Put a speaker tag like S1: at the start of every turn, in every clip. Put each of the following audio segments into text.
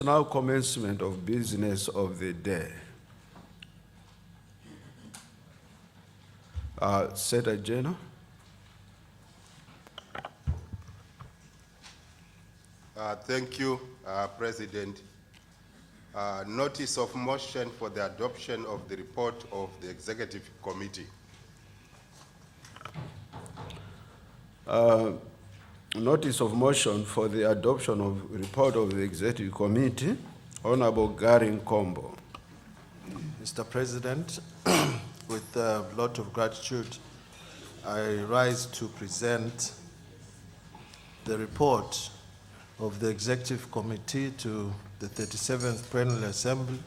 S1: Now commencement of business of the day. Set agenda.
S2: Thank you, President. Notice of motion for the adoption of the report of the Executive Committee.
S1: Notice of motion for the adoption of report of the Executive Committee. Honorable Gary Nkombo.
S3: Mr. President, with a lot of gratitude, I rise to present the report of the Executive Committee to the 37th Plenary Assembly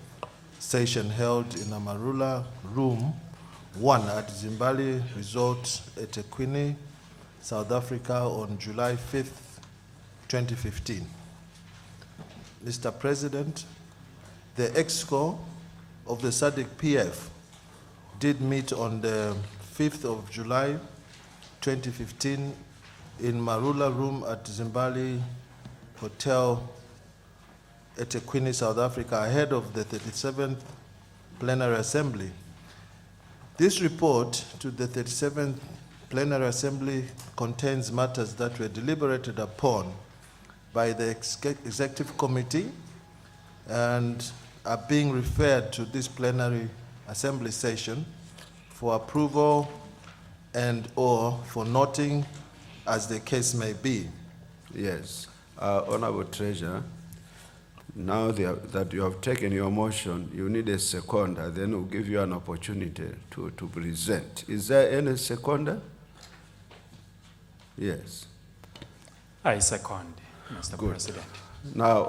S3: session held in Amarula Room 1 at Zimbabwe Resort eThekwini, South Africa on July 5th, 2015. Mr. President, the EXCO of the SADC-PF did meet on the 5th of July, 2015 in Marula Room at Zimbabwe Hotel eThekwini, South Africa, ahead of the 37th Plenary Assembly. This report to the 37th Plenary Assembly contains matters that were deliberated upon by the Executive Committee and are being referred to this Plenary Assembly session for approval and or for noting as the case may be.
S1: Yes. Honorable Treasurer, now that you have taken your motion, you need a seconder, then we'll give you an opportunity to present. Is there any seconder? Yes.
S4: I second, Mr.
S1: Good.
S4: President.
S1: Now,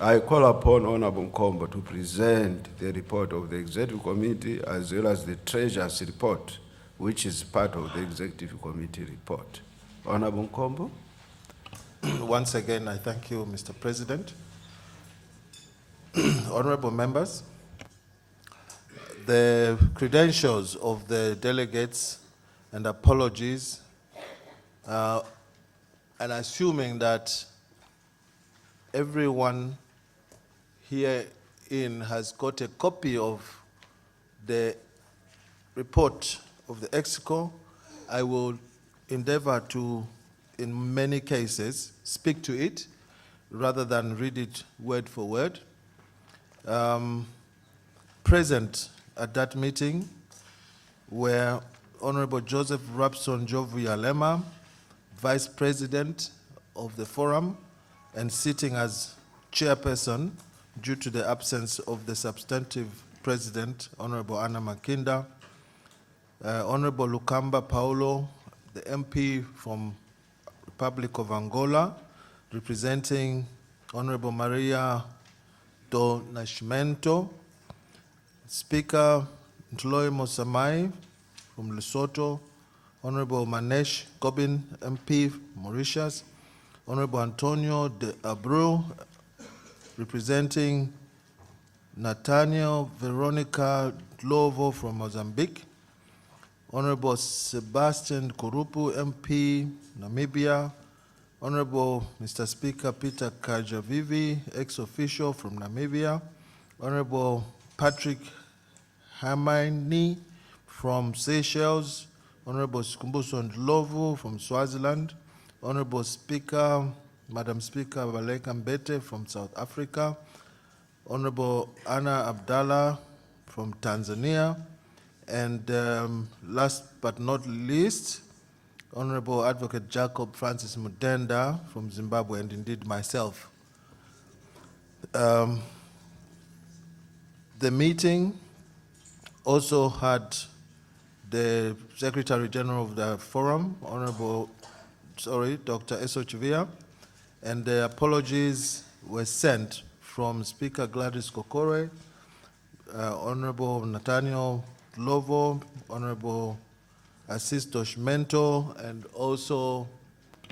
S1: I call upon Honorable Nkombo to present the report of the Executive Committee as well as the Treasurer's report, which is part of the Executive Committee report. Honorable Nkombo.
S3: Once again, I thank you, Mr. President. Honorable members, the credentials of the delegates and apologies, and assuming that everyone here has got a copy of the report of the EXCO, I will endeavor to, in many cases, speak to it rather than read it word for word. Present at that meeting were Honorable Joseph Rapson Jovu Yalema, Vice President of the Forum, and sitting as chairperson due to the absence of the substantive president, Honorable Anna Makinda, Honorable Lukamba Paulo, the MP from Republic of Angola, representing Honorable Maria do Nascimento, Speaker Ntloyi Mosamai from Lesotho, Honorable Manesh Gobin, MP, Mauritius, Honorable Antonio de Abreu, representing Nathaniel Veronica Dlovo from Mozambique, Honorable Sebastian Kurupu, MP, Namibia, Honorable Mr. Speaker Peter Kajavivi, ex-official from Namibia, Honorable Patrick Hamaini from Seychelles, Honorable Skumbuso Ndlovu from Swaziland, Honorable Speaker, Madam Speaker Baleka Mbete from South Africa, Honorable Anna Abdallah from Tanzania, and last but not least, Honorable Advocate Jacob Francis Mudenda from Zimbabwe, and indeed myself. The meeting also had the Secretary General of the Forum, Dr. Eso Chivia, and the apologies were sent from Speaker Gladys Kokore, Honorable Nathaniel Lovo, Honorable Assis Doshmento, and also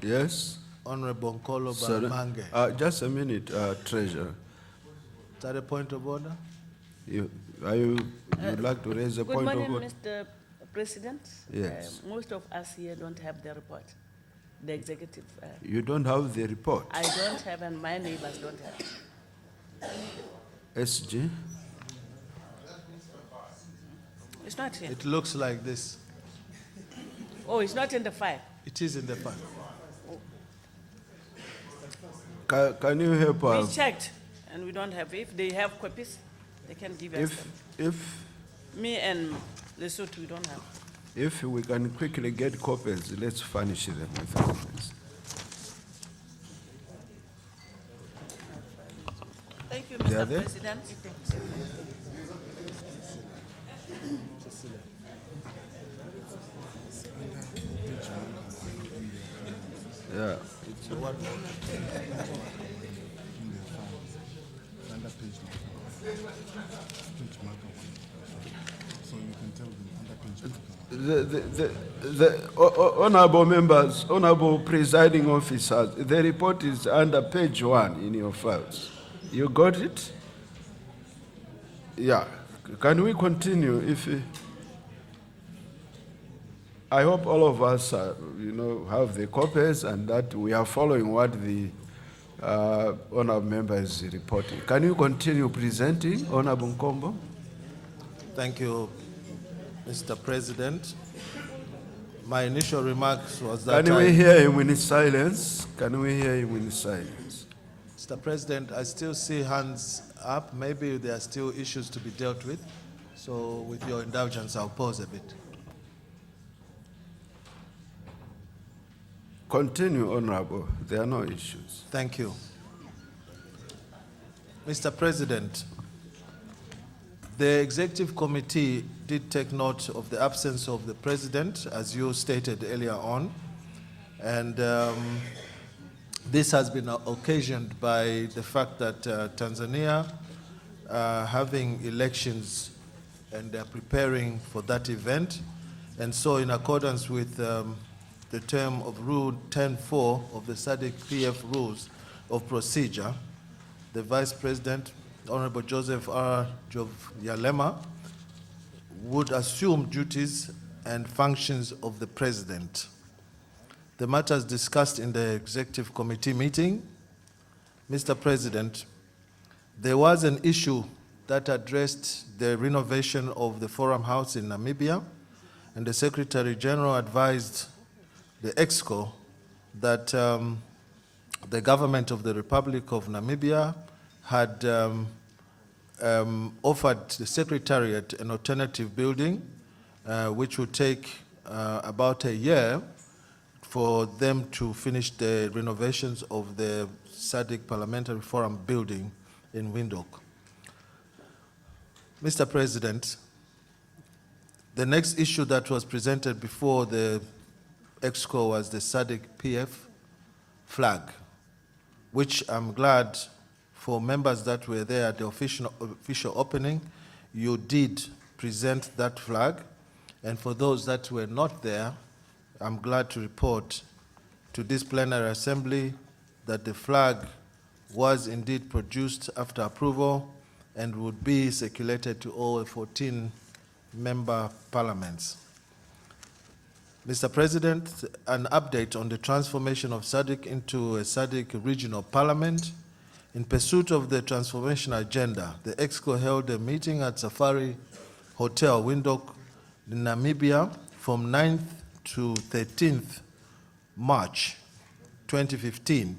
S1: Yes.
S3: Honorable Nkolo Bamange.
S1: Just a minute, Treasurer.
S3: Is that a point of order?
S1: You'd like to raise a point of order?
S5: Good morning, Mr. President.
S1: Yes.
S5: Most of us here don't have the report, the executive.
S1: You don't have the report?
S5: I don't have, and my neighbors don't have.
S1: SG.
S5: It's not here.
S3: It looks like this.
S5: Oh, it's not in the file.
S3: It is in the file.
S1: Can you help
S5: We
S1: us?
S5: checked, and we don't have. If they have copies, they can give us them.
S1: If
S5: Me and Lesotho, we don't have.
S1: If we can quickly get copies, let's furnish them with copies.
S5: Thank you,
S1: They are
S5: Mr.
S1: there?
S5: President.
S1: Yeah.
S6: Under page marker 1. So you can tell them under page marker 1.
S1: The honorable members, honorable presiding officers, the report is under page 1 in your files. You got it? Yeah. Can we continue? I hope all of us, have the copies and that we are following what the honorable member is reporting. Can you continue presenting, Honorable Nkombo?
S3: Thank you, Mr. President. My initial remarks was that
S1: Can we hear him in silence? Can we hear him in silence?
S3: Mr. President, I still see hands up. Maybe there are still issues to be dealt with. So with your indulgence, I'll pause a bit.
S1: Continue, Honorable. There are no issues.
S3: Thank you. Mr. President, the Executive Committee did take note of the absence of the President, as you stated earlier on, and this has been occasioned by the fact that Tanzania having elections and they're preparing for that event, and so in accordance with the term of Rule 10.4 of the SADC-PF Rules of Procedure, the Vice President, Honorable Joseph R. Jov-Yalema, would assume duties and functions of the President. The matters discussed in the Executive Committee meeting, Mr. President, there was an issue that addressed the renovation of the Forum House in Namibia, and the Secretary General advised the EXCO that the government of the Republic of Namibia had offered the Secretariat an alternative building, which would take about a year for them to finish the renovations of the SADC Parliamentary Forum building in Windhoek. Mr. President, the next issue that was presented before the EXCO was the SADC-PF flag, which I'm glad for members that were there at the official opening, you did present that flag. And for those that were not there, I'm glad to report to this plenary assembly that the flag was indeed produced after approval and would be circulated to all 14 member parliaments. Mr. President, an update on the transformation of SADC into a SADC regional parliament. In pursuit of the transformation agenda, the EXCO held a meeting at Safari Hotel, Windhoek, in Namibia, from 9th to 13th March 2015.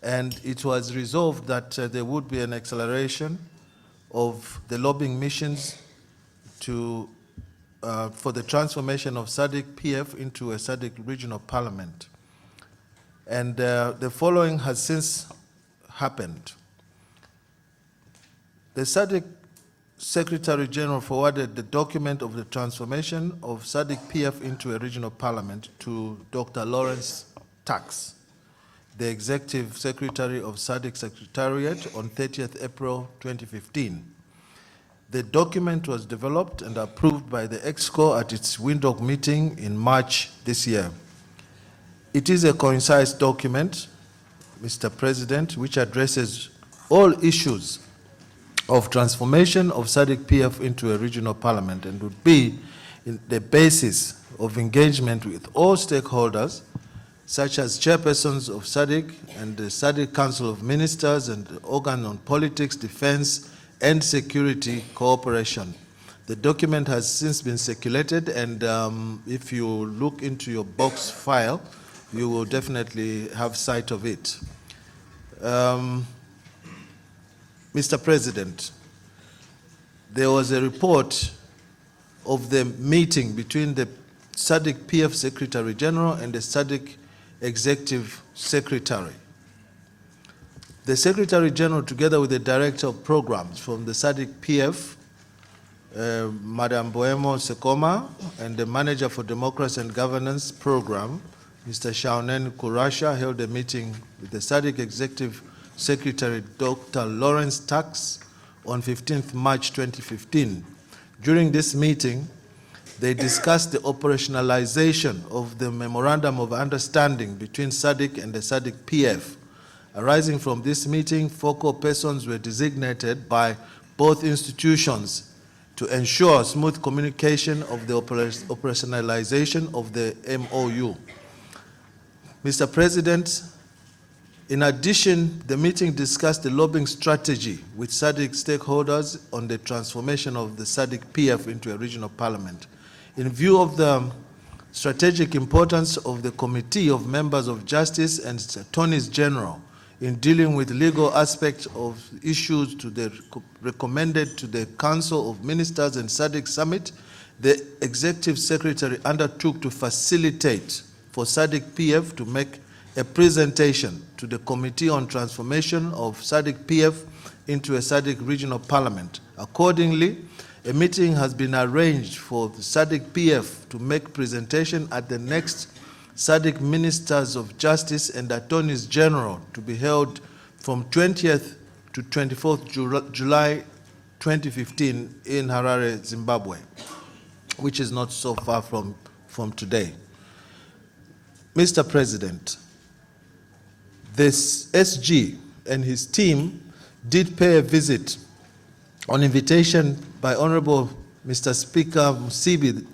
S3: And it was resolved that there would be an acceleration of the lobbying missions for the transformation of SADC-PF into a SADC regional parliament. And the following has since happened. The SADC Secretary General forwarded the document of the transformation of SADC-PF into a regional parliament to Dr. Lawrence Tax, the Executive Secretary of SADC Secretariat, on 30th April 2015. The document was developed and approved by the EXCO at its Windhoek meeting in March this year. It is a concise document, Mr. President, which addresses all issues of transformation of SADC-PF into a regional parliament and would be the basis of engagement with all stakeholders such as chairpersons of SADC and the SADC Council of Ministers and the Organ on Politics, Defense, and Security Cooperation. The document has since been circulated, and if you look into your box file, you will definitely have sight of it. Mr. President, there was a report of the meeting between the SADC-PF Secretary General and the SADC Executive Secretary. The Secretary General, together with the Director of Programs from the SADC-PF, Madam Boemo Sekoma, and the Manager for Democracy and Governance Program, Mr. Shaunen Kurasha, held a meeting with the SADC Executive Secretary, Dr. Lawrence Tax, on 15th March 2015. During this meeting, they discussed the operationalization of the Memorandum of Understanding between SADC and the SADC-PF. Arising from this meeting, focal persons were designated by both institutions to ensure smooth communication of the operationalization of the MOU. Mr. President, in addition, the meeting discussed the lobbying strategy with SADC stakeholders on the transformation of the SADC-PF into a regional parliament. In view of the strategic importance of the Committee of Members of Justice and Attorneys General in dealing with legal aspects of issues recommended to the Council of Ministers and SADC Summit, the Executive Secretary undertook to facilitate for SADC-PF to make a presentation to the Committee on Transformation of SADC-PF into a SADC regional parliament. Accordingly, a meeting has been arranged for the SADC-PF to make presentation at the next SADC Ministers of Justice and Attorneys General to be held from 20th to 24th July 2015 in Harare, Zimbabwe, which is not so far from today. Mr. President, this SG and his team did pay a visit on invitation by Honorable Mr. Speaker Musibi,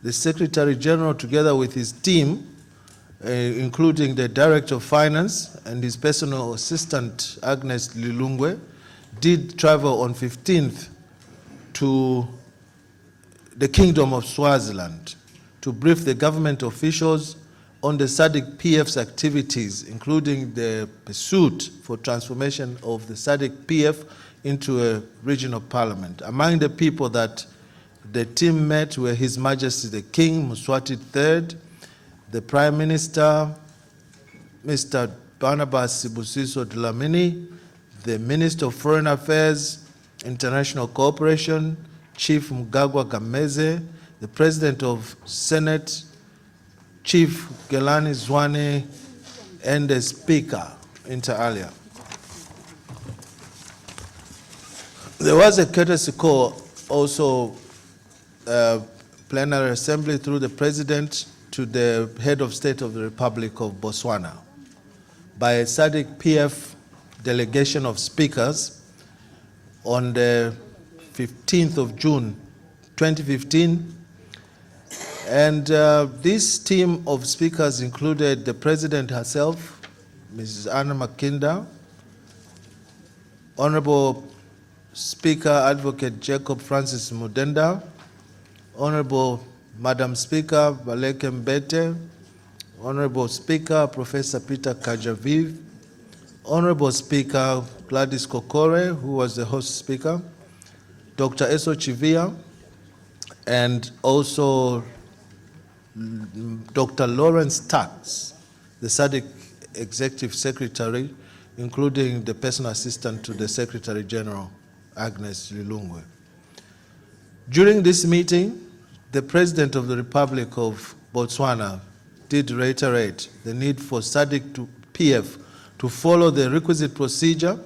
S3: the Secretary General, together with his team, including the Director of Finance and his personal assistant, Agnes Lilungwe, did travel on 15th to the Kingdom of Swaziland to brief the government officials on the SADC-PF's activities, including the pursuit for transformation of the SADC-PF into a regional parliament. Among the people that the team met were His Majesty the King Mswati III, the Prime Minister, Mr. Barnabas Sibusiso Dlamini, the Minister of Foreign Affairs, International Cooperation, Chief Mugagwa Gameze, the President of Senate, Chief Gelani Zwane, and the Speaker, inter alia. There was a courtesy call also plenary assembly through the President to the Head of State of the Republic of Botswana by a SADC-PF delegation of speakers on the 15th of June 2015. And this team of speakers included the President herself, Mrs. Anna Makinda, Honorable Speaker Advocate Jacob Francis Mudenda, Honorable Madam Speaker Baleke Mbete, Honorable Speaker Professor Peter Kajaviv, Honorable Speaker Gladys Kokore, who was the host speaker, Dr. Eso Chivia, and also Dr. Lawrence Tax, the SADC Executive Secretary, including the personal assistant to the Secretary General, Agnes Lilungwe. During this meeting, the President of the Republic of Botswana did reiterate the need for SADC-PF to follow the requisite procedure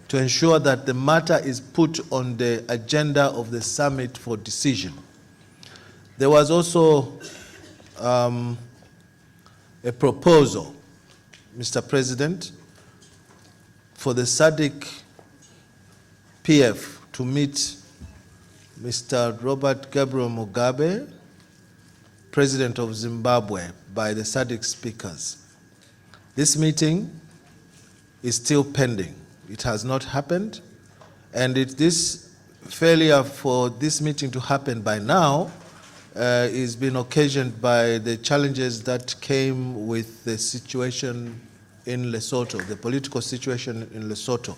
S3: to ensure that the matter is put on the agenda of the summit for decision. There was also a proposal, Mr. President, for the SADC-PF to meet Mr. Robert Gabriel Mugabe, President of Zimbabwe, by the SADC speakers. This meeting is still pending. It has not happened, and this failure for this meeting to happen by now is being occasioned by the challenges that came with the situation in Lesotho, the political situation in Lesotho.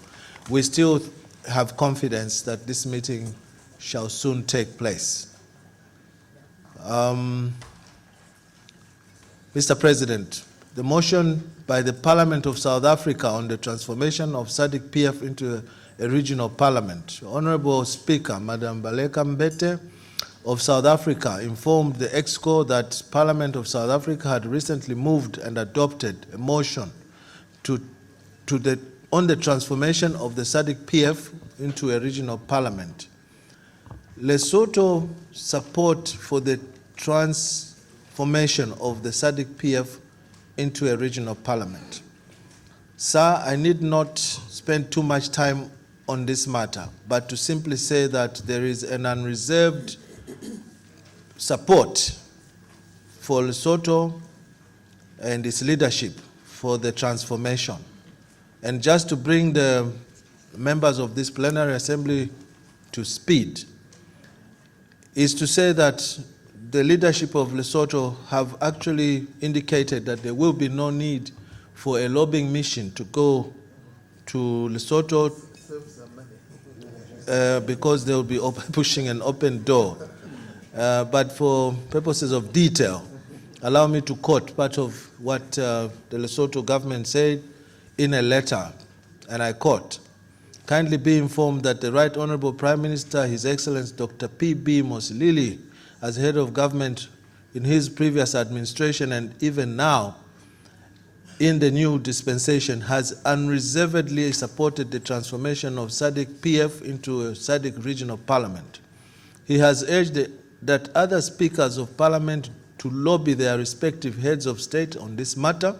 S3: We still have confidence that this meeting shall soon take place. Mr. President, the motion by the Parliament of South Africa on the transformation of SADC-PF into a regional parliament. Honorable Speaker, Madam Baleka Mbete of South Africa informed the EXCO that Parliament of South Africa had recently moved and adopted a motion on the transformation of the SADC-PF into a regional parliament. Lesotho support for the transformation of the SADC-PF into a regional parliament. Sir, I need not spend too much time on this matter, but to simply say that there is an unreserved support for Lesotho and its leadership for the transformation. And just to bring the members of this plenary assembly to speed, is to say that the leadership of Lesotho have actually indicated that there will be no need for a lobbying mission to go to Lesotho because they will be pushing an open door. But for purposes of detail, allow me to quote part of what the Lesotho government said in a letter, and I quote, "Kindly be informed that the Right Honorable Prime Minister, His Excellency Dr. P.B. Mosilili, as head of government in his previous administration and even now in the new dispensation, has unreservedly supported the transformation of SADC-PF into a SADC regional parliament. He has urged that other speakers of parliament to lobby their respective heads of state on this matter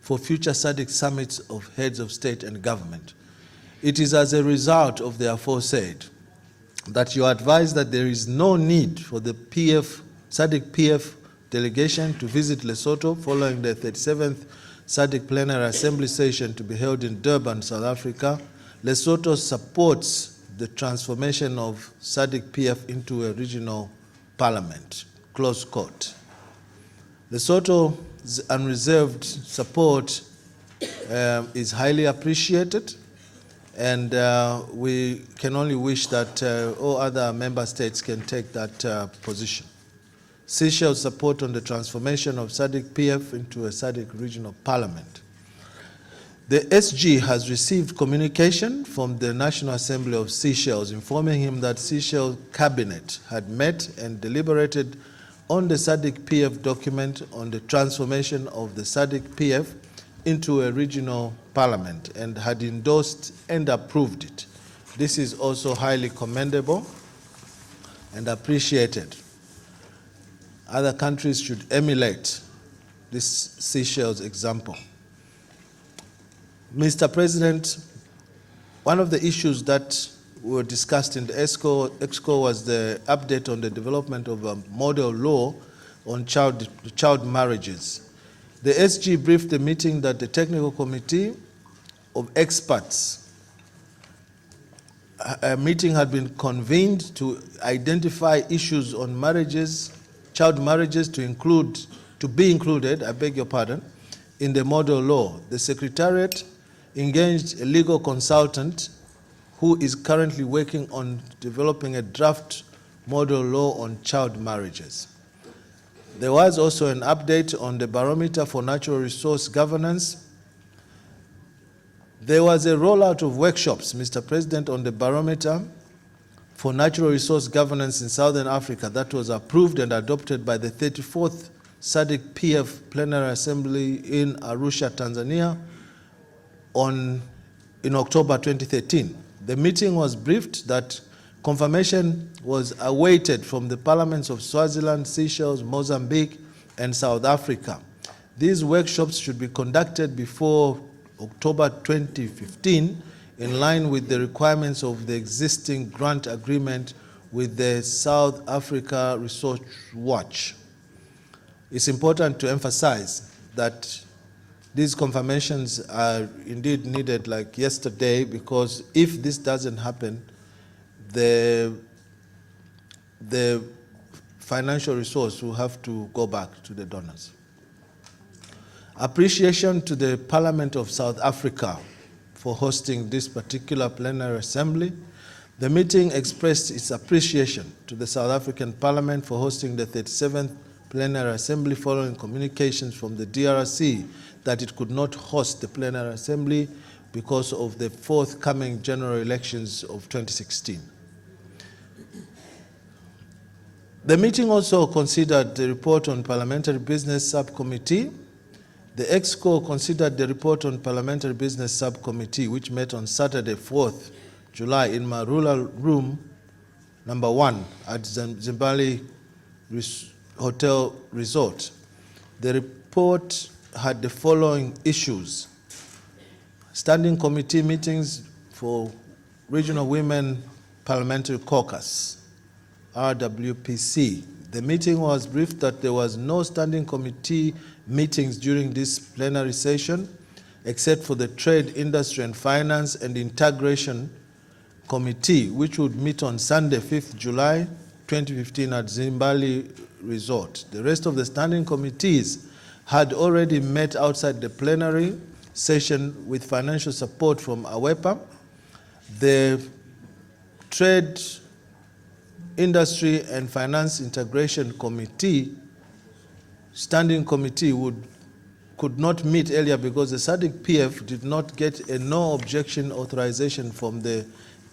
S3: for future SADC summits of heads of state and government. It is as a result of the aforesaid that you advise that there is no need for the SADC-PF delegation to visit Lesotho following the 37th SADC Plenary Assembly session to be held in Durban, South Africa. Lesotho supports the transformation of SADC-PF into a regional parliament." Close quote. Lesotho's unreserved support is highly appreciated, and we can only wish that all other member states can take that position. Seychelles' support on the transformation of SADC-PF into a SADC regional parliament. The SG has received communication from the National Assembly of Seychelles informing him that Seychelles Cabinet had met and deliberated on the SADC-PF document on the transformation of the SADC-PF into a regional parliament and had endorsed and approved it. This is also highly commendable and appreciated. Other countries should emulate this Seychelles example. Mr. President, one of the issues that were discussed in the EXCO was the update on the development of a model law on child marriages. The SG briefed the meeting that the technical committee of experts, a meeting had been convened to identify issues on marriages, child marriages to be included, I beg your pardon, in the model law. The Secretariat engaged a legal consultant who is currently working on developing a draft model law on child marriages. There was also an update on the barometer for natural resource governance. There was a rollout of workshops, Mr. President, on the barometer for natural resource governance in Southern Africa that was approved and adopted by the 34th SADC-PF Plenary Assembly in Arusha, Tanzania in October 2013. The meeting was briefed that confirmation was awaited from the parliaments of Swaziland, Seychelles, Mozambique, and South Africa. These workshops should be conducted before October 2015 in line with the requirements of the existing grant agreement with the South Africa Resource Watch. It's important to emphasize that these confirmations are indeed needed like yesterday, because if this doesn't happen, the financial resource will have to go back to the donors. Appreciation to the Parliament of South Africa for hosting this particular plenary assembly. The meeting expressed its appreciation to the South African Parliament for hosting the 37th plenary assembly following communications from the DRC that it could not host the plenary assembly because of the forthcoming general elections of 2016. The meeting also considered the report on Parliamentary Business Subcommittee. The EXCO considered the report on Parliamentary Business Subcommittee, which met on Saturday, 4th July in Marula Room number 1 at Zimbabwe Hotel Resort. The report had the following issues: Standing Committee meetings for Regional Women Parliamentary Caucus, RWPC. The meeting was briefed that there was no Standing Committee meetings during this plenary session, except for the Trade, Industry and Finance and Integration Committee, which would meet on Sunday, 5th July 2015 at Zimbabwe Resort. The rest of the standing committees had already met outside the plenary session with financial support from AWEPA. The Trade, Industry and Finance Integration Committee, Standing Committee, could not meet earlier because the SADC-PF did not get a no objection authorization from the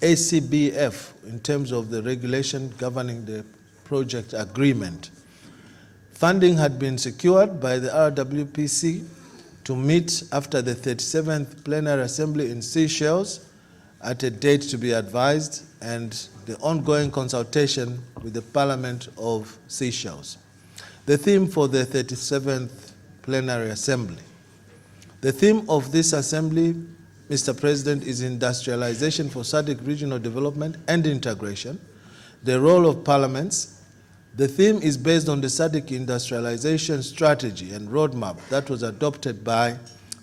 S3: ACBF in terms of the regulation governing the project agreement. Funding had been secured by the RWPC to meet after the 37th plenary assembly in Seychelles at a date to be advised, and the ongoing consultation with the Parliament of Seychelles. The theme for the 37th plenary assembly. The theme of this assembly, Mr. President, is industrialization for SADC regional development and integration, the role of parliaments. The theme is based on the SADC industrialization strategy and roadmap that was adopted by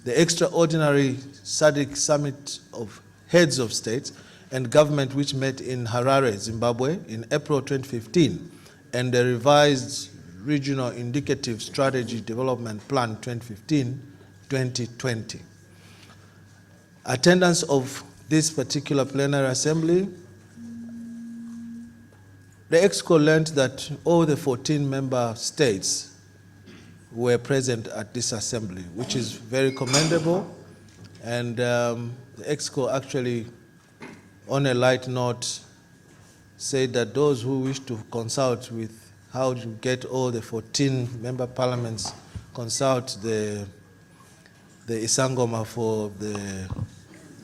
S3: the extraordinary SADC summit of heads of states and government, which met in Harare, Zimbabwe in April 2015, and the revised regional indicative strategy development plan 2015-2020. Attendance of this particular plenary assembly, the EXCO learned that all the 14 member states were present at this assembly, which is very commendable. And the EXCO actually, on a light note, said that those who wish to consult with how to get all the 14 member parliaments, consult the Isangoma for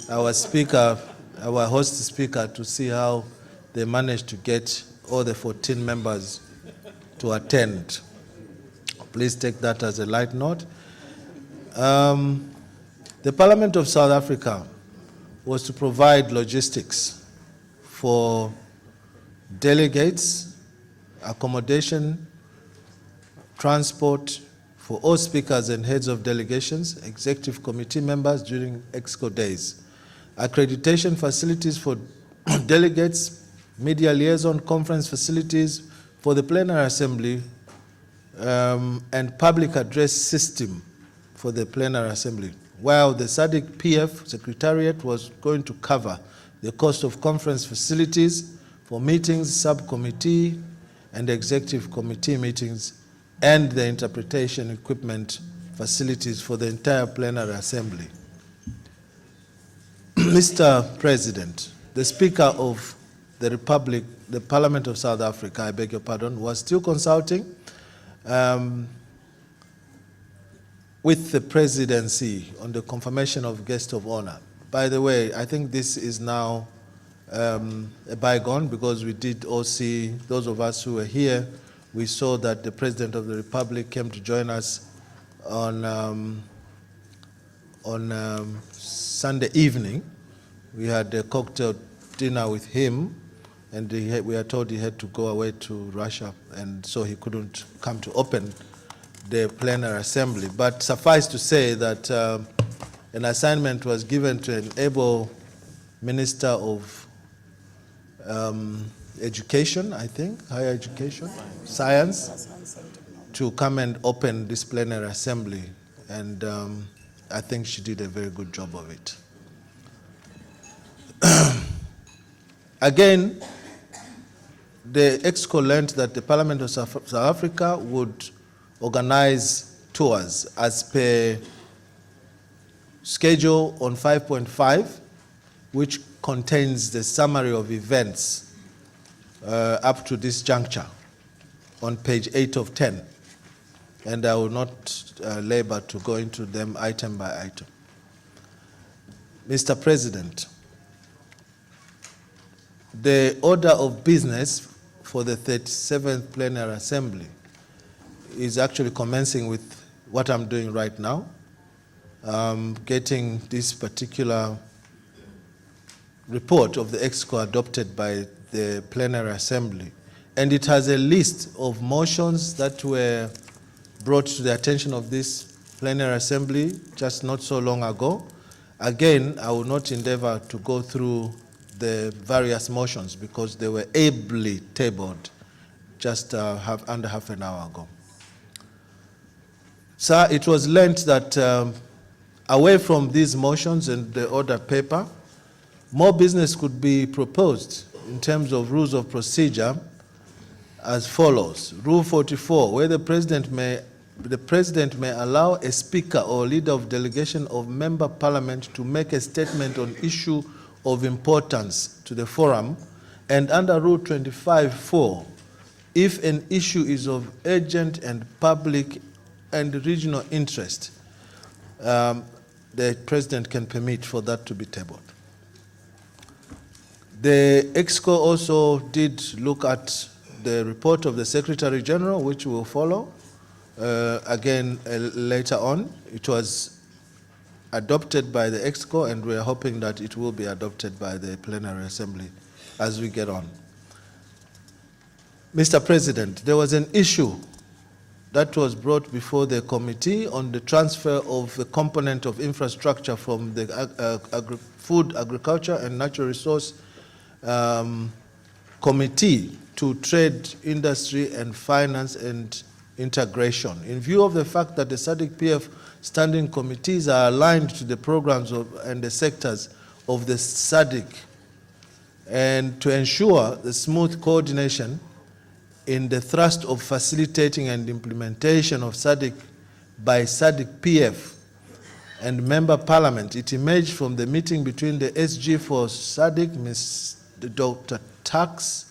S3: our speaker, our host speaker, to see how they managed to get all the 14 members to attend. Please take that as a light note. The Parliament of South Africa was to provide logistics for delegates, accommodation, transport for all speakers and heads of delegations, executive committee members during EXCO days, accreditation facilities for delegates, media liaison conference facilities for the plenary assembly, and public address system for the plenary assembly, while the SADC-PF Secretariat was going to cover the cost of conference facilities for meetings, subcommittee, and executive committee meetings, and the interpretation equipment facilities for the entire plenary assembly. Mr. President, the Speaker of the Republic, the Parliament of South Africa, I beg your pardon, was still consulting with the presidency on the confirmation of guest of honor. By the way, I think this is now a bygone, because we did all see, those of us who were here, we saw that the President of the Republic came to join us on Sunday evening. We had a cocktail dinner with him, and we are told he had to go away to Russia, and so he couldn't come to open the Plenary Assembly. But suffice to say that an assignment was given to an able Minister of Education, I think, higher education, science, to come and open this Plenary Assembly. And I think she did a very good job of it. Again, the EXCO learned that the Parliament of South Africa would organize tours as per schedule on 5.5, which contains the summary of events up to this juncture on page 8 of 10. And I will not labor to go into them item by item. Mr. President, the order of business for the 37th Plenary Assembly is actually commencing with what I'm doing right now, getting this particular report of the EXCO adopted by the Plenary Assembly. And it has a list of motions that were brought to the attention of this Plenary Assembly just not so long ago. Again, I will not endeavor to go through the various motions because they were ably tabled just under half an hour ago. Sir, it was learnt that away from these motions and the order paper, more business could be proposed in terms of rules of procedure as follows. Rule 44, where the President may allow a speaker or leader of delegation of member parliament to make a statement on issue of importance to the forum, and under Rule 25(4), if an issue is of urgent and public and regional interest, the President can permit for that to be tabled. The EXCO also did look at the report of the Secretary General, which will follow again later on. It was adopted by the EXCO, and we are hoping that it will be adopted by the Plenary Assembly as we get on. Mr. President, there was an issue that was brought before the committee on the transfer of the component of infrastructure from the Food, Agriculture and Natural Resource Committee to Trade, Industry and Finance and Integration. In view of the fact that the SADC-PF standing committees are aligned to the programs and the sectors of the SADC, and to ensure the smooth coordination in the thrust of facilitating and implementation of SADC by SADC-PF and member parliament, it emerged from the meeting between the SG for SADC, Ms. Dr. Tax,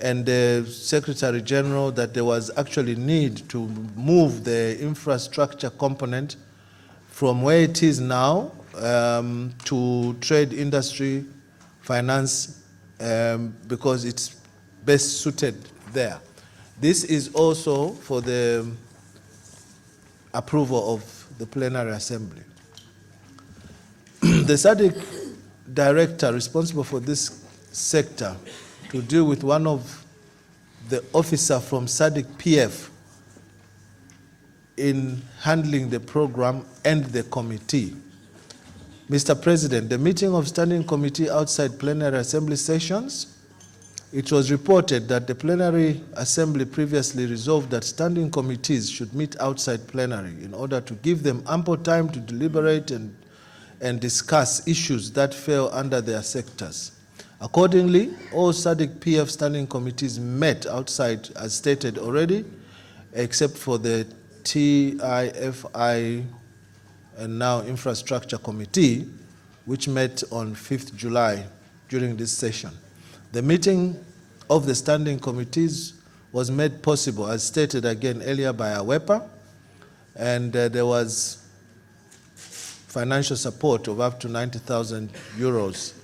S3: and the Secretary General that there was actually need to move the infrastructure component from where it is now to trade, industry, finance, because it's best suited there. This is also for the approval of the Plenary Assembly. The SADC director responsible for this sector to deal with one of the officer from SADC-PF in handling the program and the committee. Mr. President, the meeting of standing committee outside Plenary Assembly sessions, it was reported that the Plenary Assembly previously resolved that standing committees should meet outside plenary in order to give them ample time to deliberate and discuss issues that fell under their sectors. Accordingly, all SADC-PF standing committees met outside as stated already, except for the TIFI and now Infrastructure Committee, which met on 5th July during this session. The meeting of the standing committees was made possible, as stated again earlier, by AWEPA, and there was financial support of up to 90,000 euros.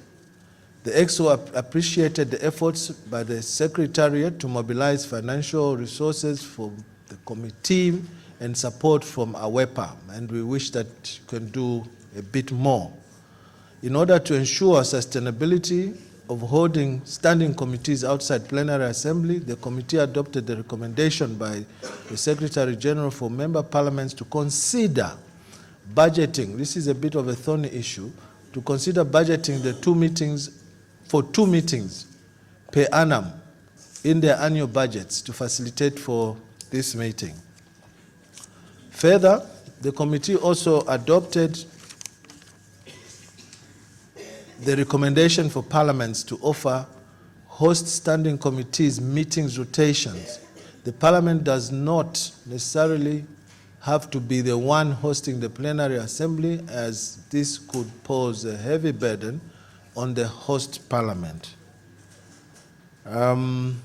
S3: The EXCO appreciated the efforts by the Secretariat to mobilize financial resources for the committee and support from AWEPA, and we wish that you can do a bit more. In order to ensure sustainability of holding standing committees outside plenary assembly, the committee adopted the recommendation by the Secretary General for member parliaments to consider budgeting, this is a bit of a thorny issue, to consider budgeting the 2 meetings per annum in their annual budgets to facilitate for this meeting. Further, the committee also adopted the recommendation for parliaments to offer host standing committees meetings rotations. The parliament does not necessarily have to be the one hosting the plenary assembly, as this could pose a heavy burden on the host parliament. The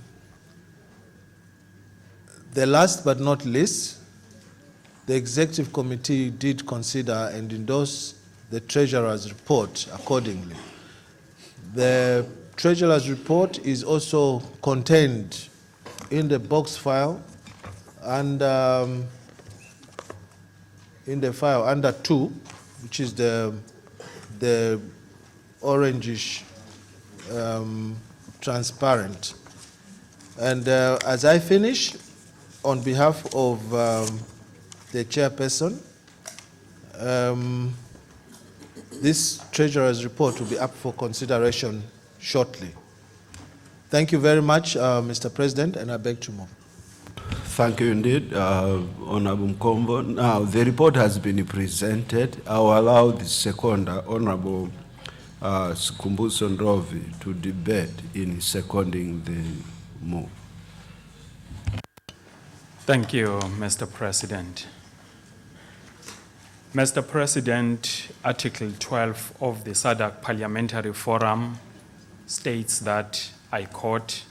S3: last but not least, the executive committee did consider and endorse the Treasurer's report accordingly. The Treasurer's report is also contained in the box file and in the file under 2, which is the orangish transparent. And as I finish, on behalf of the chairperson, this Treasurer's report will be up for consideration shortly. Thank you very much, Mr. President, and I beg to move.
S1: Thank you indeed, Honorable Mkombo. Now, the report has been presented. I will allow the second, Honorable Sikumbuso Ndlovi, to debate in seconding the move.
S4: Thank you, Mr. President. Mr. President, Article 12 of the SADC Parliamentary Forum states that, I quote,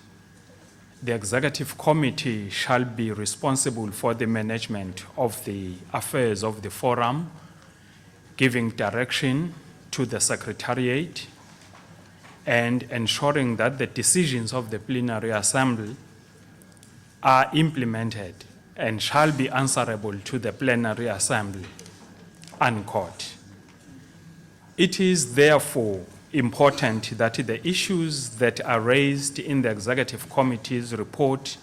S4: "The Executive Committee shall be responsible for the management of the affairs of the Forum, giving direction to the Secretariat, and ensuring that the decisions of the Plenary Assembly are implemented and shall be answerable to the Plenary Assembly." Unquote. It is therefore important that the issues that are raised in the Executive Committee's report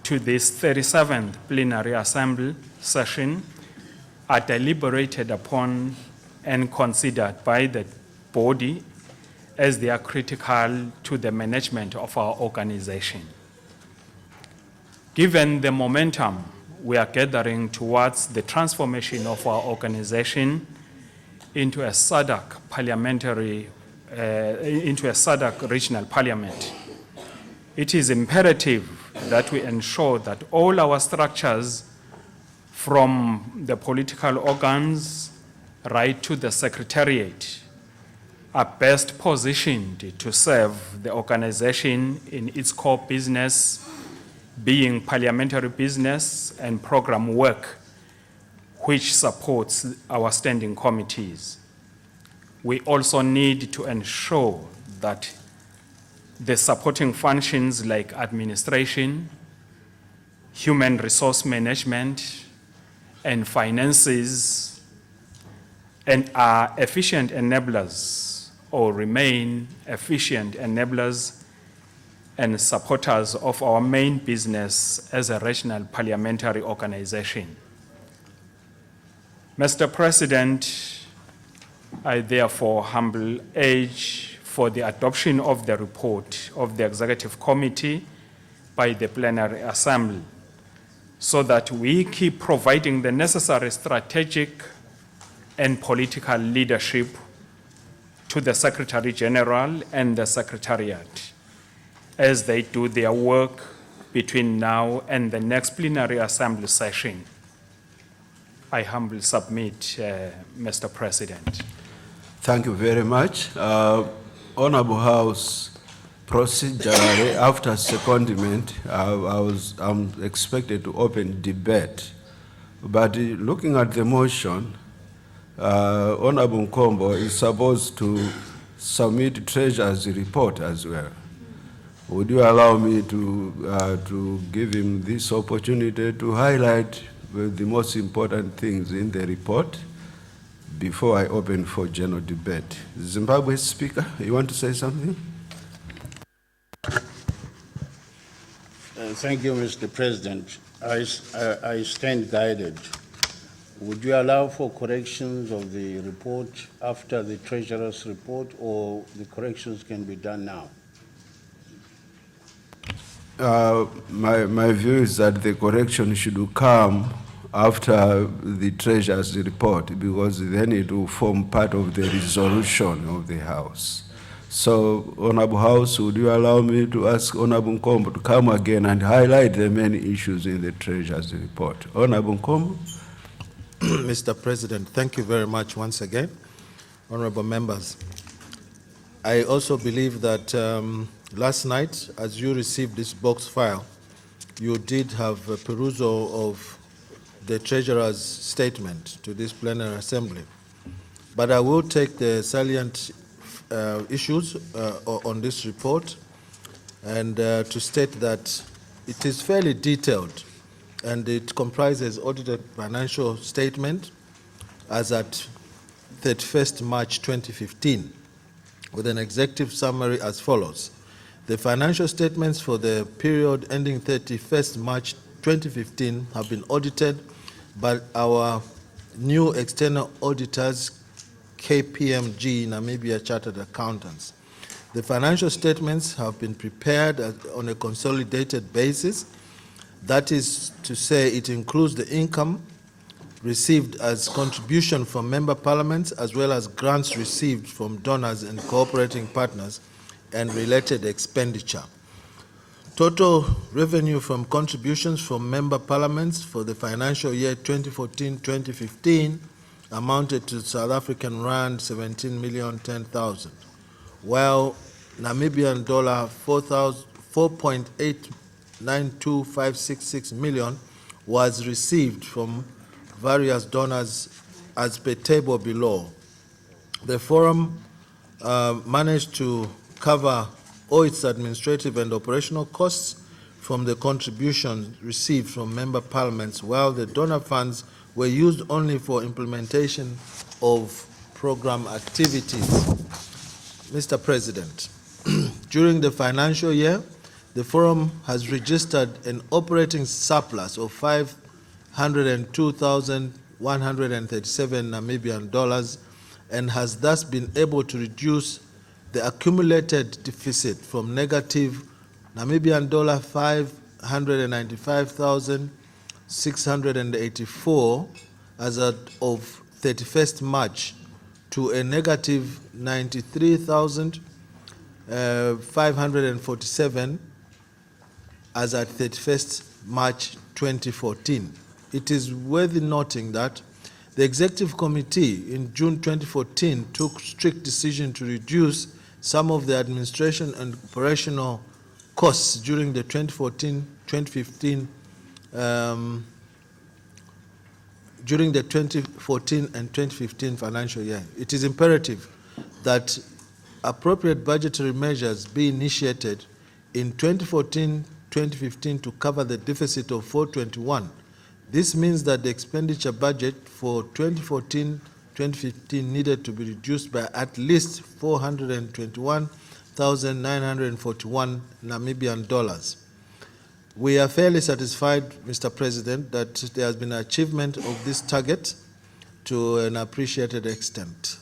S4: to this 37th Plenary Assembly session are deliberated upon and considered by the body as they are critical to the management of our organization. Given the momentum we are gathering towards the transformation of our organization into a SADC parliamentary, into a SADC regional parliament, it is imperative that we ensure that all our structures, from the political organs right to the Secretariat, are best positioned to serve the organization in its core business, being parliamentary business and program work, which supports our standing committees. We also need to ensure that the supporting functions like administration, human resource management, and finances and are efficient enablers or remain efficient enablers and supporters of our main business as a regional parliamentary organization. Mr. President, I therefore humbly urge for the adoption of the report of the Executive Committee by the Plenary Assembly, so that we keep providing the necessary strategic and political leadership to the Secretary General and the Secretariat as they do their work between now and the next Plenary Assembly session. I humbly submit, Mr. President.
S1: Thank you very much. Honorable House, procedurally, after secondment, I'm expected to open debate. But looking at the motion, Honorable Mkombo is supposed to submit Treasurer's report as well. Would you allow me to give him this opportunity to highlight the most important things in the report before I open for general debate? Zimbabwe Speaker, you want to say something?
S7: Thank you, Mr. President. I stand guided. Would you allow for corrections of the report after the Treasurer's report, or the corrections can be done now?
S1: My view is that the correction should come after the Treasurer's report, because then it will form part of the resolution of the House. So, Honorable House, would you allow me to ask Honorable Nkombo to come again and highlight the main issues in the Treasurer's report? Honorable Nkombo.
S3: Mr. President, thank you very much once again. Honorable members, I also believe that last night, as you received this box file, you did have a perusal of the Treasurer's statement to this plenary assembly. But I will take the salient issues on this report, and to state that it is fairly detailed, and it comprises audited financial statement as at 31st March 2015, with an executive summary as follows. The financial statements for the period ending 31st March 2015 have been audited by our new external auditors, KPMG, Namibia Chartered Accountants. The financial statements have been prepared on a consolidated basis. That is to say, it includes the income received as contribution from member parliaments, as well as grants received from donors and cooperating partners, and related expenditure. Total revenue from contributions from member parliaments for the financial year 2014-2015 amounted to South African rand 17,010,000, while Namibian dollar 4.892566 million was received from various donors as per table below. The forum managed to cover all its administrative and operational costs from the contributions received from member parliaments, while the donor funds were used only for implementation of program activities. Mr. President, during the financial year, the forum has registered an operating surplus of 502,137 Namibian dollars, and has thus been able to reduce the accumulated deficit from negative Namibian dollar 595,684 as of 31st March to a negative 93,547 as at 31st March 2014. It is worth noting that the Executive Committee in June 2014 took strict decision to reduce some of the administration and operational costs during the 2014-2015 during the 2014 and 2015 financial year. It is imperative that appropriate budgetary measures be initiated in 2014-2015 to cover the deficit of 421. This means that the expenditure budget for 2014-2015 needed to be reduced by at least 421,941 Namibian dollars. We are fairly satisfied, Mr. President, that there has been an achievement of this target to an appreciated extent.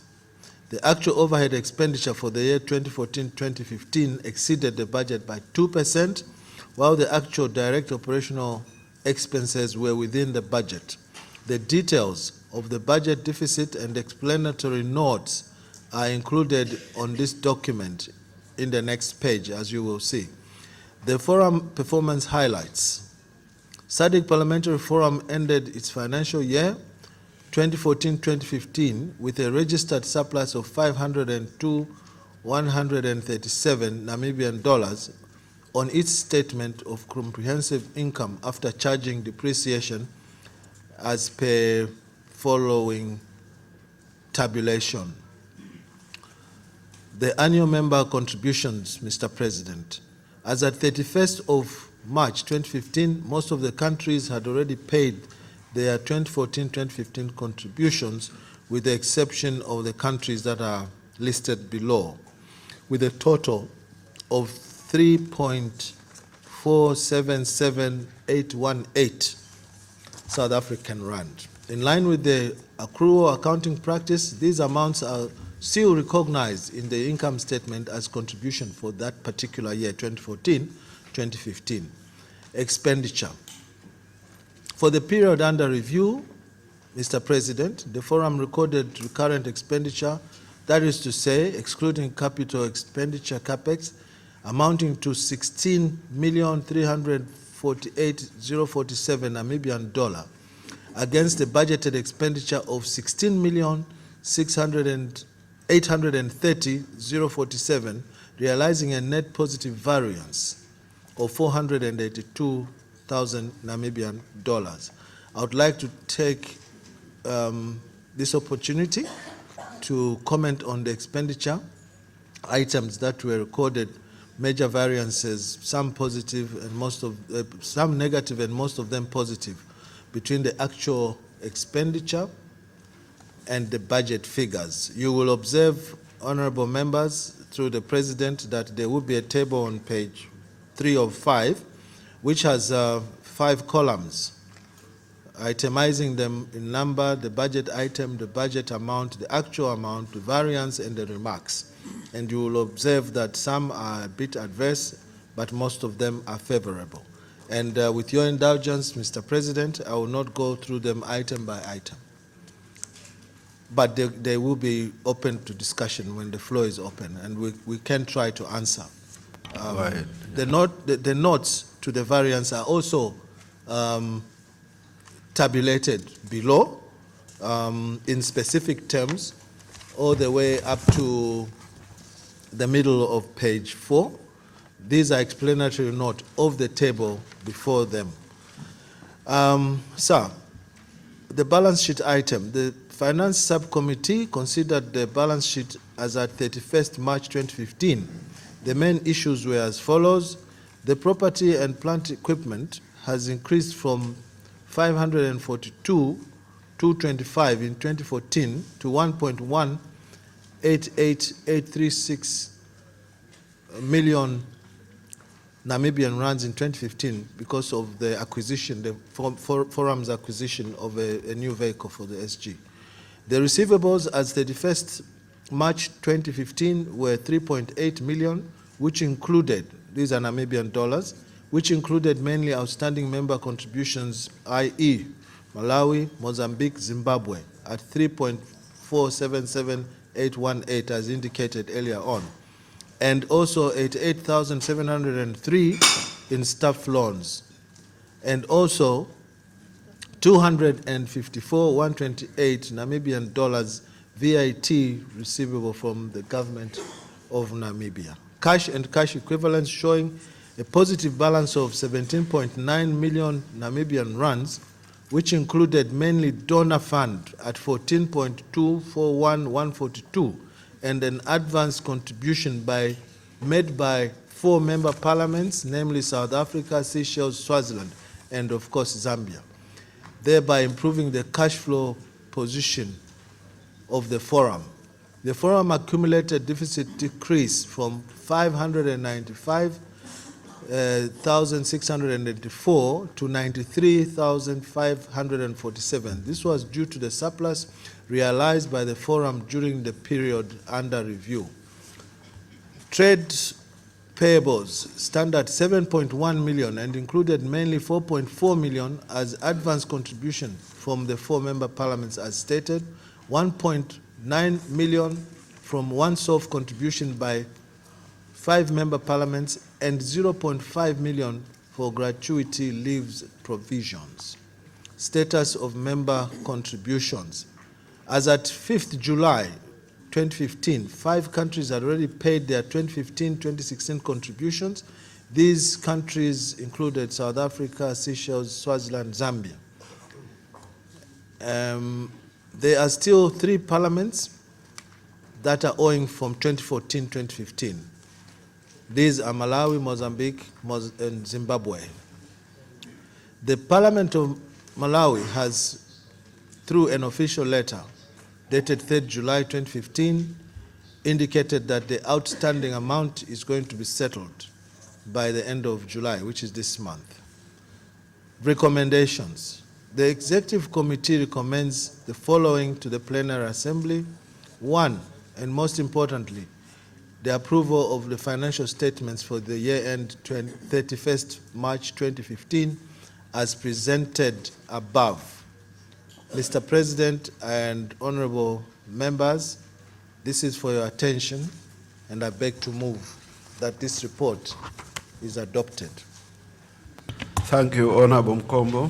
S3: The actual overhead expenditure for the year 2014-2015 exceeded the budget by 2%, while the actual direct operational expenses were within the budget. The details of the budget deficit and explanatory notes are included on this document in the next page, as you will see. The forum performance highlights. SADC Parliamentary Forum ended its financial year 2014-2015 with a registered surplus of 502,137 Namibian dollars on its statement of comprehensive income after charging depreciation as per following tabulation. The annual member contributions, Mr. President. As at 31st of March 2015, most of the countries had already paid their 2014-2015 contributions, with the exception of the countries that are listed below, with a total of 477,818 South African rand. In line with the accrual accounting practice, these amounts are still recognized in the income statement as contribution for that particular year, 2014-2015. Expenditure. For the period under review, Mr. President, the Forum recorded recurrent expenditure, that is to say, excluding capital expenditure CAPEX, amounting to 16,348,047 Namibian dollar, against a budgeted expenditure of 16,830,047, realizing a net positive variance of 482,000 Namibian dollars. I would like to take this opportunity to comment on the expenditure items that were recorded, major variances, some positive and some negative and most of them positive, between the actual expenditure and the budget figures. You will observe, honorable members, through the President, that there will be a table on page 3 of 5, which has 5 columns, itemizing them in number, the budget item, the budget amount, the actual amount, the variance, and the remarks. And you will observe that some are a bit adverse, but most of them are favorable. And with your indulgence, Mr. President, I will not go through them item by item. But they will be open to discussion when the floor is open, and we can try to answer. The notes to the variance are also tabulated below in specific terms, all the way up to the middle of page 4. These are explanatory notes of the table before them. Sir, the balance sheet item. The Finance Subcommittee considered the balance sheet as at 31st March 2015. The main issues were as follows. The property and plant equipment has increased from 542,225 in 2014 to 1.188836 million Namibian rands in 2015 because of the acquisition, the Forum's acquisition of a new vehicle for the SG. The receivables as 31st March 2015 were 3.8 million, which included, these are Namibian dollars, which included mainly outstanding member contributions, i.e. Malawi, Mozambique, Zimbabwe, at 3.477818 as indicated earlier on, and also 88,703 in staff loans, and also 254,128 Namibian dollars VAT receivable from the government of Namibia. Cash and cash equivalents showing a positive balance of 17.9 million Namibian rands, which included mainly donor fund at 14.241142 and an advance contribution made by 4 member parliaments, namely South Africa, Seychelles, Swaziland, and of course Zambia, thereby improving the cash flow position of the Forum. The Forum accumulated deficit decrease from 595,684 to 93,547. This was due to the surplus realized by the Forum during the period under review. Trade payables stand at 7.1 million and included mainly 4.4 million as advance contribution from the 4 member parliaments as stated, 1.9 million from one-off contribution by 5 member parliaments, and 0.5 million for gratuity leaves provisions. Status of member contributions. As at 5th July 2015, 5 countries had already paid their 2015-2016 contributions. These countries included South Africa, Seychelles, Swaziland, Zambia. There are still 3 parliaments that are owing from 2014-2015. These are Malawi, Mozambique, and Zimbabwe. The Parliament of Malawi has, through an official letter dated 3rd July 2015, indicated that the outstanding amount is going to be settled by the end of July, which is this month. Recommendations. The Executive Committee recommends the following to the Plenary Assembly. One, and most importantly, the approval of the financial statements for the year end 31st March 2015 as presented above. Mr. President and honorable members, this is for your attention, and I beg to move that this report is adopted.
S1: Thank you, Honorable Mkombo.